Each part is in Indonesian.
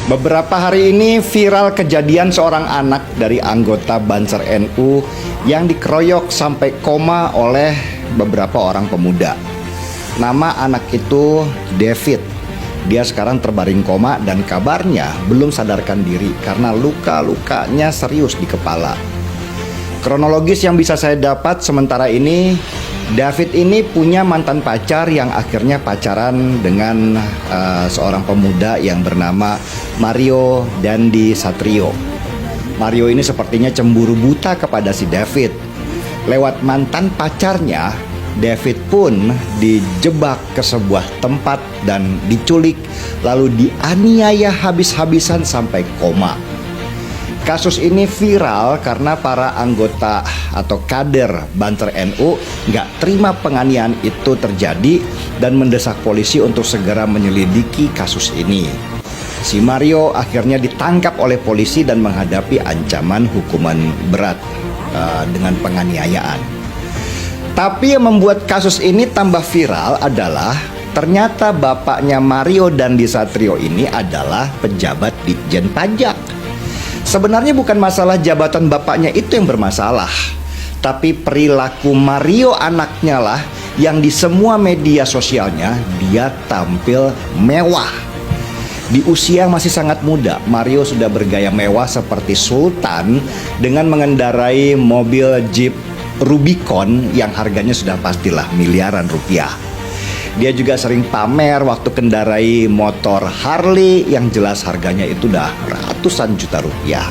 Beberapa hari ini viral kejadian seorang anak dari anggota Banser NU yang dikeroyok sampai koma oleh beberapa orang pemuda. Nama anak itu David. Dia sekarang terbaring koma dan kabarnya belum sadarkan diri karena luka-lukanya serius di kepala. Kronologis yang bisa saya dapat sementara ini, David ini punya mantan pacar yang akhirnya pacaran dengan seorang pemuda yang bernama Mario Dandi Satrio. Mario ini sepertinya cemburu buta kepada si David. Lewat mantan pacarnya, David pun dijebak ke sebuah tempat dan diculik, lalu dianiaya habis-habisan sampai koma. Kasus ini viral karena para anggota atau kader Banser NU nggak terima penganiayaan itu terjadi dan mendesak polisi untuk segera menyelidiki kasus ini. Si Mario akhirnya ditangkap oleh polisi dan menghadapi ancaman hukuman berat dengan penganiayaan. Tapi yang membuat kasus ini tambah viral adalah ternyata bapaknya Mario Dandi Satrio ini adalah pejabat Ditjen Pajak. Sebenarnya bukan masalah jabatan bapaknya itu yang bermasalah, tapi perilaku Mario anaknya lah yang di semua media sosialnya dia tampil mewah. Di usia masih sangat muda, Mario sudah bergaya mewah seperti sultan dengan mengendarai mobil Jeep Rubicon yang harganya sudah pastilah miliaran rupiah. Dia juga sering pamer waktu kendarai motor Harley yang jelas harganya itu udah ratusan juta rupiah.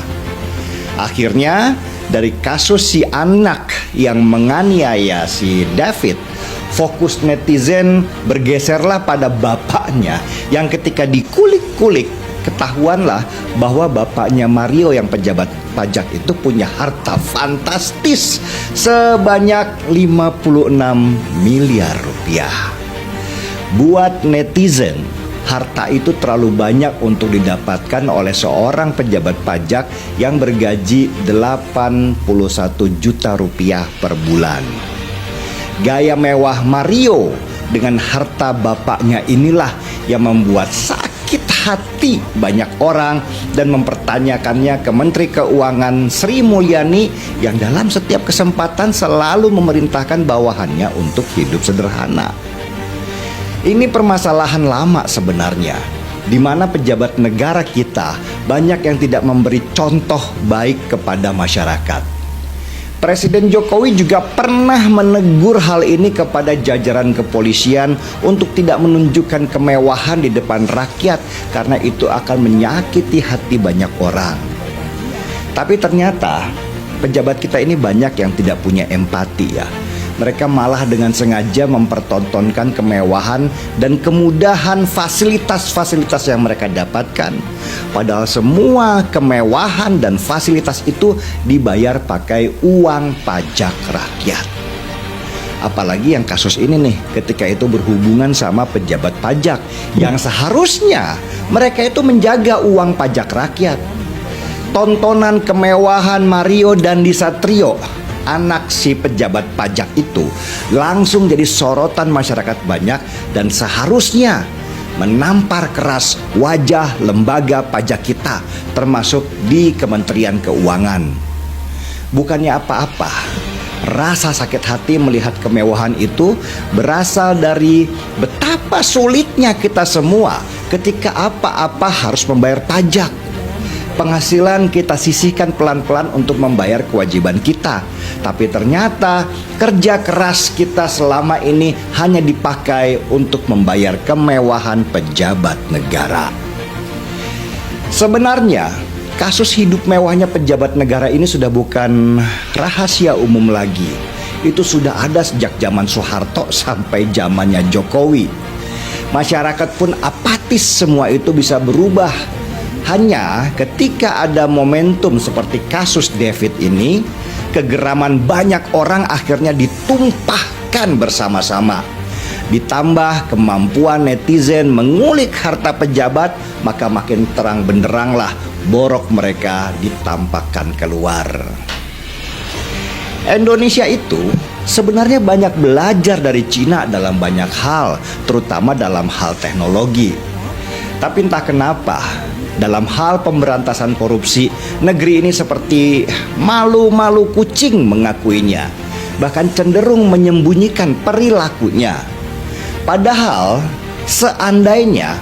Akhirnya dari kasus si anak yang menganiaya si David, fokus netizen bergeserlah pada bapaknya yang ketika dikulik-kulik ketahuanlah bahwa bapaknya Mario yang pejabat pajak itu punya harta fantastis sebanyak 56 miliar rupiah. Buat netizen, harta itu terlalu banyak untuk didapatkan oleh seorang pejabat pajak yang bergaji 81 juta rupiah per bulan. Gaya mewah Mario dengan harta bapaknya inilah yang membuat sakit hati banyak orang dan mempertanyakannya ke Menteri Keuangan Sri Mulyani yang dalam setiap kesempatan selalu memerintahkan bawahannya untuk hidup sederhana. Ini permasalahan lama sebenarnya, di mana pejabat negara kita banyak yang tidak memberi contoh baik kepada masyarakat. Presiden Jokowi juga pernah menegur hal ini kepada jajaran kepolisian untuk tidak menunjukkan kemewahan di depan rakyat karena itu akan menyakiti hati banyak orang. Tapi ternyata pejabat kita ini banyak yang tidak punya empati ya. Mereka malah dengan sengaja mempertontonkan kemewahan dan kemudahan fasilitas-fasilitas yang mereka dapatkan. Padahal semua kemewahan dan fasilitas itu dibayar pakai uang pajak rakyat. Apalagi yang kasus ini nih, ketika itu berhubungan sama pejabat pajak yang seharusnya mereka itu menjaga uang pajak rakyat. Tontonan kemewahan Mario Dandi Satrio, anak si pejabat pajak itu, langsung jadi sorotan masyarakat banyak dan seharusnya menampar keras wajah lembaga pajak kita, termasuk di Kementerian Keuangan. Bukannya apa-apa, rasa sakit hati melihat kemewahan itu berasal dari betapa sulitnya kita semua ketika apa-apa harus membayar pajak. Penghasilan kita sisihkan pelan-pelan untuk membayar kewajiban kita. Tapi ternyata kerja keras kita selama ini hanya dipakai untuk membayar kemewahan pejabat negara. Sebenarnya kasus hidup mewahnya pejabat negara ini sudah bukan rahasia umum lagi. Itu sudah ada sejak zaman Soeharto sampai zamannya Jokowi. Masyarakat pun apatis semua itu bisa berubah. Hanya ketika ada momentum seperti kasus David ini, kegeraman banyak orang akhirnya ditumpahkan bersama-sama. Ditambah kemampuan netizen mengulik harta pejabat, maka makin terang benderanglah borok mereka ditampakkan keluar. Indonesia itu sebenarnya banyak belajar dari Cina dalam banyak hal, terutama dalam hal teknologi. Tapi entah kenapa dalam hal pemberantasan korupsi, negeri ini seperti malu-malu kucing mengakuinya, bahkan cenderung menyembunyikan perilakunya. Padahal seandainya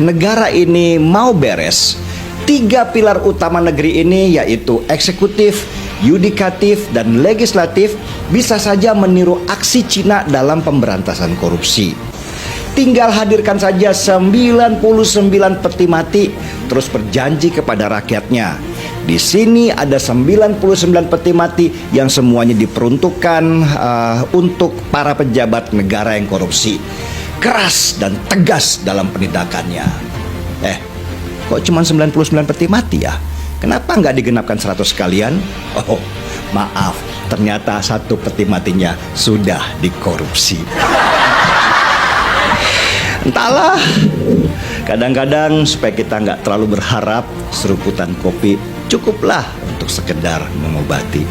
negara ini mau beres, 3 pilar utama negeri ini yaitu eksekutif, yudikatif, dan legislatif bisa saja meniru aksi Cina dalam pemberantasan korupsi. Tinggal hadirkan saja 99 peti mati, terus berjanji kepada rakyatnya. Di sini ada 99 peti mati yang semuanya diperuntukkan untuk para pejabat negara yang korupsi. Keras dan tegas dalam penindakannya. Kok cuma 99 peti mati ya? Kenapa nggak digenapkan 100 sekalian? Oh, maaf, ternyata 1 peti matinya sudah dikorupsi. Entahlah, kadang-kadang supaya kita nggak terlalu berharap, seruputan kopi cukuplah untuk sekedar mengobati.